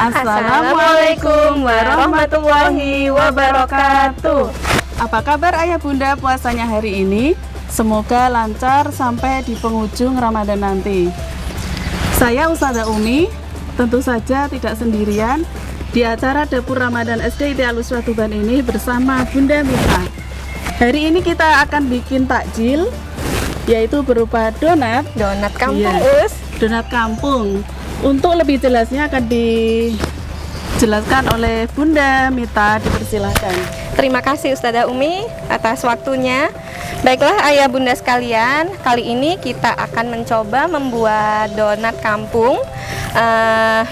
Assalamualaikum warahmatullahi wabarakatuh. Apa kabar ayah bunda puasanya hari ini? Semoga lancar sampai di penghujung Ramadan nanti. Saya Ustazah Umi, tentu saja tidak sendirian di acara Dapur Ramadan SD ITI Al-Uswah Tuban ini bersama Bunda Mita. Hari ini kita akan bikin takjil, yaitu berupa donat kampung. Donat kampung. Untuk lebih jelasnya akan dijelaskan oleh Bunda Mita, dipersilahkan. Terima kasih Ustazah Umi atas waktunya. Baiklah ayah bunda sekalian, kali ini kita akan mencoba membuat donat kampung.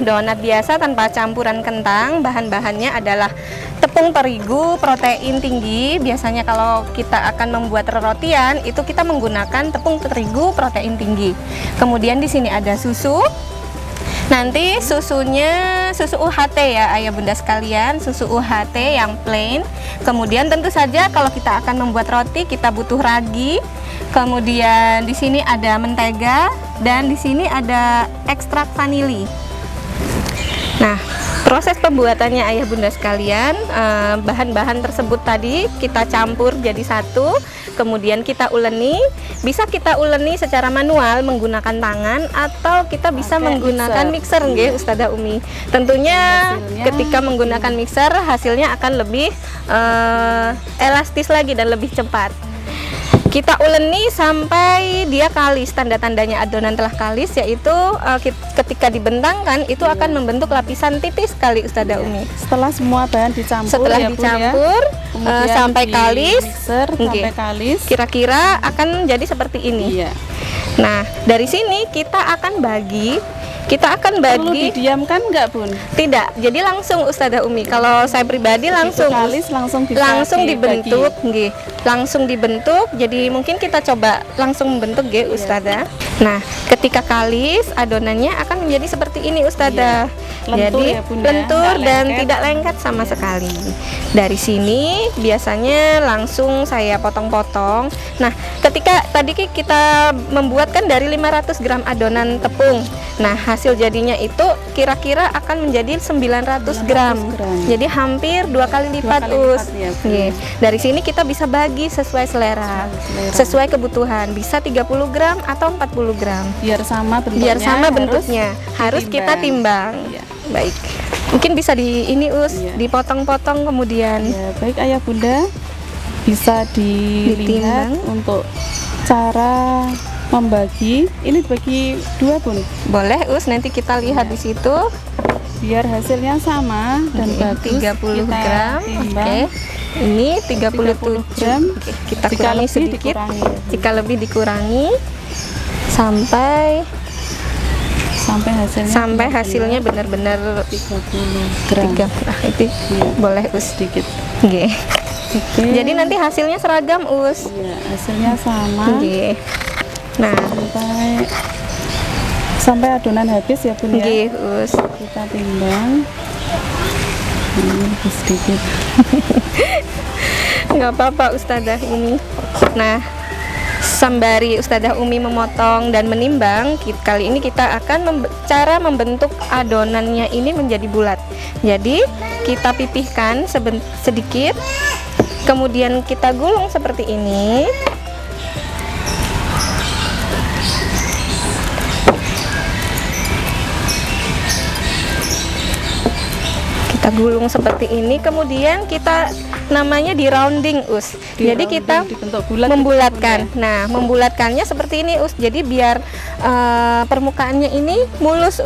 Donat biasa tanpa campuran kentang. Bahan-bahannya adalah tepung terigu protein tinggi. Biasanya kalau kita akan membuat rotian itu kita menggunakan tepung terigu protein tinggi. Kemudian di sini ada susu. Nanti susunya susu UHT ya ayah bunda sekalian, susu UHT yang plain. Kemudian tentu saja kalau kita akan membuat roti kita butuh ragi. Kemudian di sini ada mentega dan di sini ada ekstrak vanili. Nah, proses pembuatannya ayah bunda sekalian, bahan-bahan tersebut tadi kita campur jadi satu, kemudian kita uleni. Bisa kita uleni secara manual menggunakan tangan atau kita bisa menggunakan mixer nggih Ustazah Umi. Tentunya ketika menggunakan mixer hasilnya akan lebih elastis lagi dan lebih cepat. Kita uleni sampai dia kalis, tanda-tandanya adonan telah kalis, yaitu ketika dibentangkan itu akan membentuk lapisan tipis sekali Ustazah Umi. Setelah semua bahan dicampur, setelah dicampur sampai kalis, sampai kalis, kira-kira akan jadi seperti ini. Iya. Nah, dari sini kita akan bagi. Perlu didiamkan nggak Bun? Tidak, jadi langsung Ustazah Umi. Kalau saya pribadi langsung kalis langsung dibentuk, nggih. Langsung dibentuk. Jadi mungkin kita coba langsung membentuk nggih Ustazah. Nah, ketika kalis adonannya akan menjadi seperti ini Ustazah. Lentur jadi ya, Bunda? lentur dan lengket. tidak lengket sama sekali. Dari sini biasanya langsung saya potong-potong. Nah, ketika tadi kita membuatkan dari 500 gram adonan tepung. Nah, hasil jadinya itu kira-kira akan menjadi 900 gram. Jadi hampir 2 kali lipat ya, dari sini kita bisa bagi sesuai selera, sesuai kebutuhan. Bisa 30 gram atau 40 gram. Biar sama bentuknya. Harus kita timbang. Iya. Baik. Mungkin bisa dipotong-potong kemudian. Ya, baik ayah bunda, bisa dilihat untuk cara membagi. Ini dibagi 2 Bun. Boleh nanti kita lihat di situ. Biar hasilnya sama dan bagus. 30 gram. Oke. Ini 37 gram. Oke, kita kurangi sedikit. Jika lebih dikurangi sampai hasilnya benar-benar 30 gram. Itu boleh sedikit. Oke. Jadi nanti hasilnya seragam Iya, hasilnya sama. Oke. Nah, sampai adonan habis ya Bun ya. Kita timbang. Ini sedikit. Nggak apa-apa Ustazah ini. Nah, sembari Ustazah Umi memotong dan menimbang, kali ini kita akan cara membentuk adonannya ini menjadi bulat. Jadi kita pipihkan sedikit, kemudian kita gulung seperti ini. Kita gulung seperti ini, kemudian kita namanya di rounding jadi kita membulatkan. Nah, membulatkannya seperti ini jadi biar permukaannya ini mulus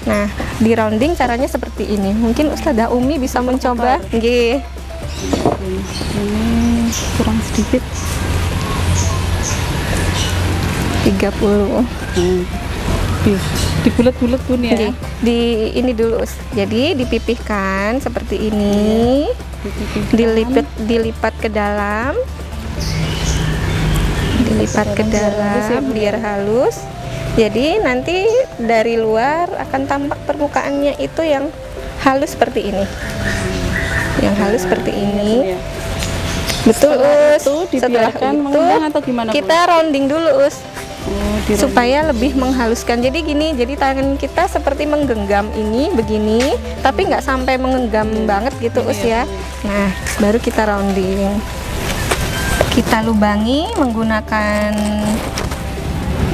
Nah, di rounding caranya seperti ini. Mungkin Ustazah Umi bisa mencoba. Nggih. Ini kurang sedikit. 30. Dibulet-bulet Bun ya. Di ini dulu jadi dipipihkan seperti ini, dilipat ke dalam, biar halus. Jadi nanti dari luar akan tampak permukaannya itu yang halus seperti ini, Betul Setelah itu kita rounding dulu supaya lebih menghaluskan. Jadi gini, jadi tangan kita seperti menggenggam ini begini, tapi nggak sampai menggenggam banget gitu Us ya. Nah, baru kita rounding. Kita lubangi menggunakan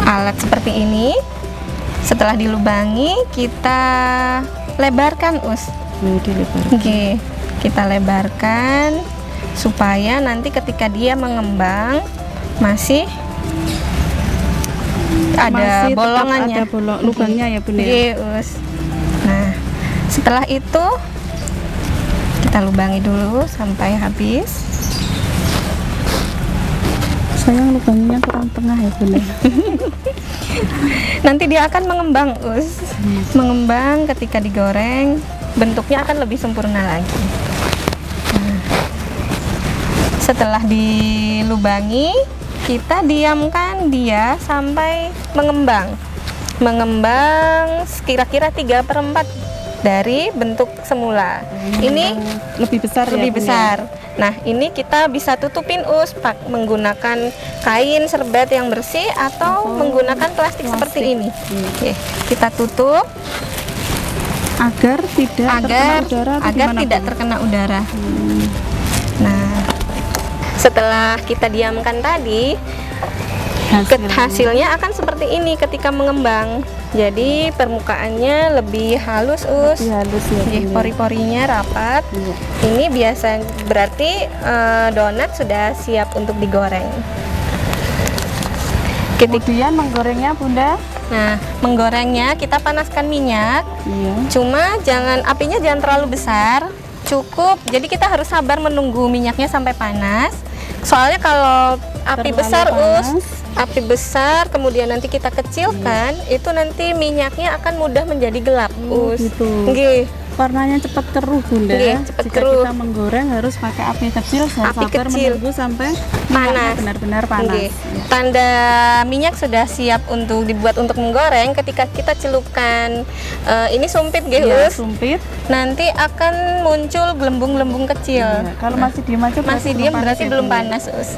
alat seperti ini. Setelah dilubangi, kita lebarkan Us. Oke, kita lebarkan supaya nanti ketika dia mengembang masih ada bolongannya, ada lubangnya ya Bunda. Us. Nah, setelah itu kita lubangi dulu sampai habis. Sayang lubangnya kurang tengah ya Bunda. Nanti dia akan mengembang Us. Mengembang ketika digoreng, bentuknya akan lebih sempurna lagi. Nah, setelah dilubangi, kita diamkan dia sampai mengembang. Mengembang kira-kira 3/4 dari bentuk semula. Ini lebih besar lebih ya, Bunda? besar. Nah, ini kita bisa tutupin Us menggunakan kain serbet yang bersih atau menggunakan plastik seperti ini. Oke, kita tutup agar tidak terkena udara atau agar gimana, tidak Bu? terkena udara. Nah, setelah kita diamkan tadi, hasilnya akan seperti ini ketika mengembang. Jadi permukaannya lebih halus Us. Lebih halus ya, Bunda. Pori-porinya rapat. Iya. Ini biasa berarti donat sudah siap untuk digoreng. Kemudian menggorengnya Bunda. Nah, menggorengnya kita panaskan minyak. Iya. Cuma apinya jangan terlalu besar. Cukup. Jadi kita harus sabar menunggu minyaknya sampai panas. Soalnya kalau api Terlalu besar panas. api besar kemudian nanti kita kecilkan, itu nanti minyaknya akan mudah menjadi gelap Us. Gitu. Nggih. Warnanya cepat keruh Bunda. Iya, cepat Jika keruh. kita menggoreng harus pakai api kecil, Api sabar kecil. menunggu sampai minyaknya Panas. benar-benar panas. Nggih. Tanda minyak sudah siap untuk dibuat untuk menggoreng ketika kita celupkan ini sumpit nggih Iya, Us. sumpit. Nanti akan muncul gelembung-gelembung kecil. Iya. Kalau masih diam aja Masih belum diam panas berarti ya, belum Bunda. panas Us.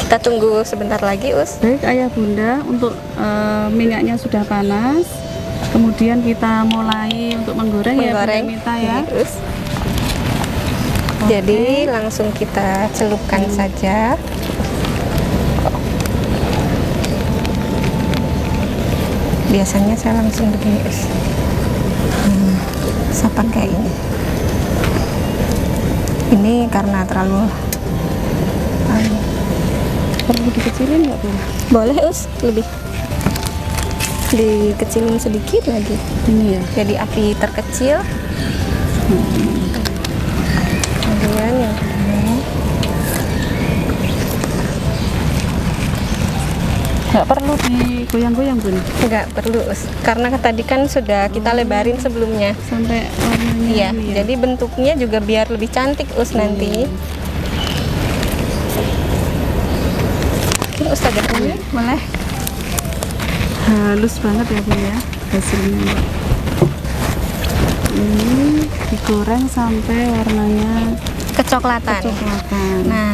Kita tunggu sebentar lagi Us. Baik Ayah Bunda, untuk minyaknya sudah panas. Kemudian kita mulai untuk menggoreng ya Bunda Mita ya. Terus. Jadi langsung kita celupkan saja. Biasanya saya langsung begini Us. Saya pakai ini. Ini karena terlalu Perlu dikecilin nggak Bu? boleh Us, lebih dikecilin sedikit lagi. Ini ya. Jadi api terkecil. Kemudian yang ini Nggak perlu digoyang-goyang Bun, nggak perlu Us, karena tadi kan sudah kita lebarin sebelumnya. sampai warnanya Iya, ini ya. jadi bentuknya juga biar lebih cantik Us nanti. Mungkin Ustazah Umi boleh. halus banget ya Bun ya hasilnya. Ini digoreng sampai warnanya Kecoklatan. kecoklatan. Nah,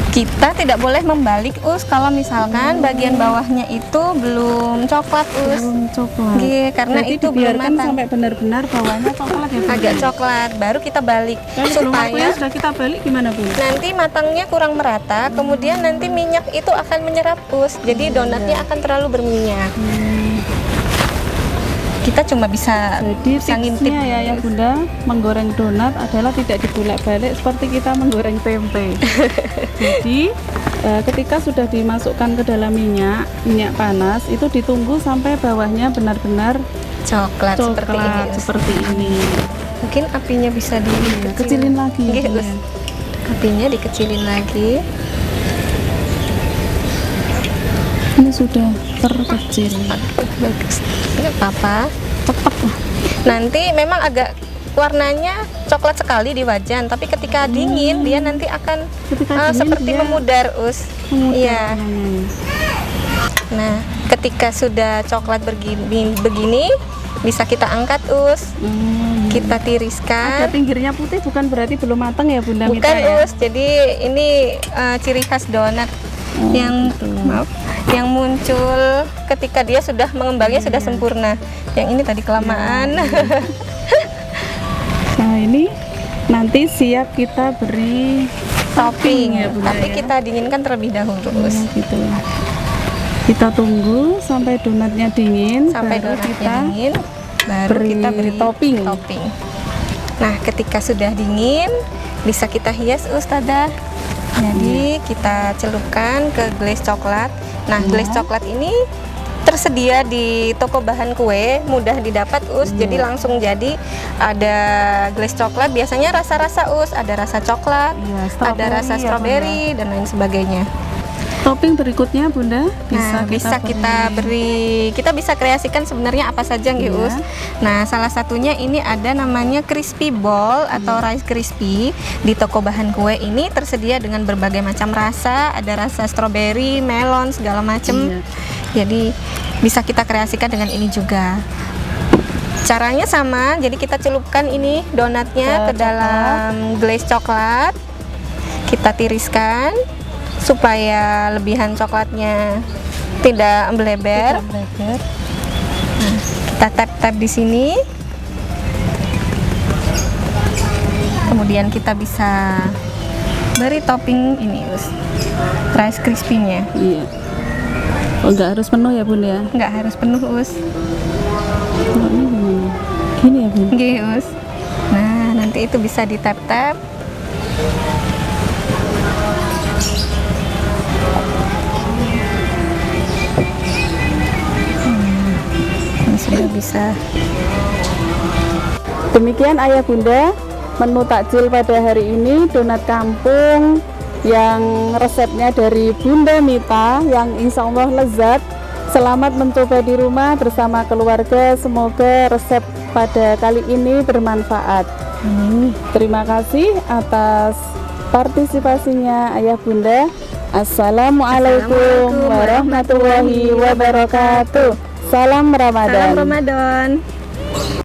kita tidak boleh membalik Us kalau misalkan bagian bawahnya itu belum coklat Us. Belum coklat. Nggih, karena Berarti itu belum dibiarkan matang. sampai benar-benar bawahnya coklat ya Bun? Agak coklat, baru kita balik Kalau belum waktunya supaya sudah kita balik gimana Bun? nanti matangnya kurang merata, kemudian nanti minyak itu akan menyerap Us. Jadi donatnya akan terlalu berminyak. Kita cuma bisa Jadi ngintip. tipsnya ya Bunda, menggoreng donat adalah tidak dibolak-balik seperti kita menggoreng tempe. Jadi ketika sudah dimasukkan ke dalam minyak panas, itu ditunggu sampai bawahnya benar-benar coklat, seperti ini. coklat Us. seperti ini. Mungkin apinya bisa Kecilin lagi ya, Nggih, Bun, Us. ya. Apinya dikecilin lagi. Ini sudah terkecil. Bagus. Nggak apa-apa. Cepat lah. Nanti memang agak warnanya coklat sekali di wajan, tapi ketika dingin dia nanti akan Ketika dingin seperti dia memudar Us. memudar Iya. warnanya. Nah, ketika sudah coklat begini bisa kita angkat Us. Kita Ada tiriskan. pinggirnya putih bukan berarti belum matang ya Bunda Mita Bukan ya? Us. Jadi ini ciri khas donat. yang yang muncul ketika dia sudah mengembangnya sudah sempurna. Yang ini tadi kelamaan. Nah, ini nanti siap kita beri Topping ya, Bunda, tapi ya. kita dinginkan terlebih dahulu. Gitu. Kita tunggu sampai donatnya dingin, Sampai baru donatnya kita dingin, baru kita beri topping. Nah, ketika sudah dingin, bisa kita hias Ustazah. Jadi kita celupkan ke glaze coklat. Nah, glaze coklat ini tersedia di toko bahan kue, mudah didapat Jadi langsung jadi ada glaze coklat. Biasanya rasa-rasa ada rasa coklat, ada rasa stroberi dan lain sebagainya. Topping berikutnya Bunda Bisa kita beri, kita bisa kreasikan sebenarnya apa saja nggih Us. Nah, salah satunya ini ada namanya crispy ball atau rice crispy. Di toko bahan kue ini tersedia dengan berbagai macam rasa, ada rasa stroberi, melon, segala macam. Jadi bisa kita kreasikan dengan ini juga. Caranya sama, jadi kita celupkan ini donatnya ke dalam glaze coklat. Kita tiriskan supaya lebihan coklatnya tidak membleber. Nah, kita tap-tap di sini. Kemudian kita bisa beri topping ini, rice crispy-nya. Iya. Oh, nggak harus penuh ya Bunda ya? Nggak harus penuh, Us. Kalau ini gimana? Gini ya Bunda? Nggih, Us. Nah, nanti itu bisa di tap-tap. Sudah bisa. Demikian Ayah Bunda menu takjil pada hari ini, donat kampung yang resepnya dari Bunda Mita yang insya Allah lezat. Selamat mencoba di rumah bersama keluarga, semoga resep pada kali ini bermanfaat. Terima kasih atas partisipasinya Ayah Bunda. Assalamualaikum warahmatullahi wabarakatuh. Salam Ramadan. Salam Ramadan.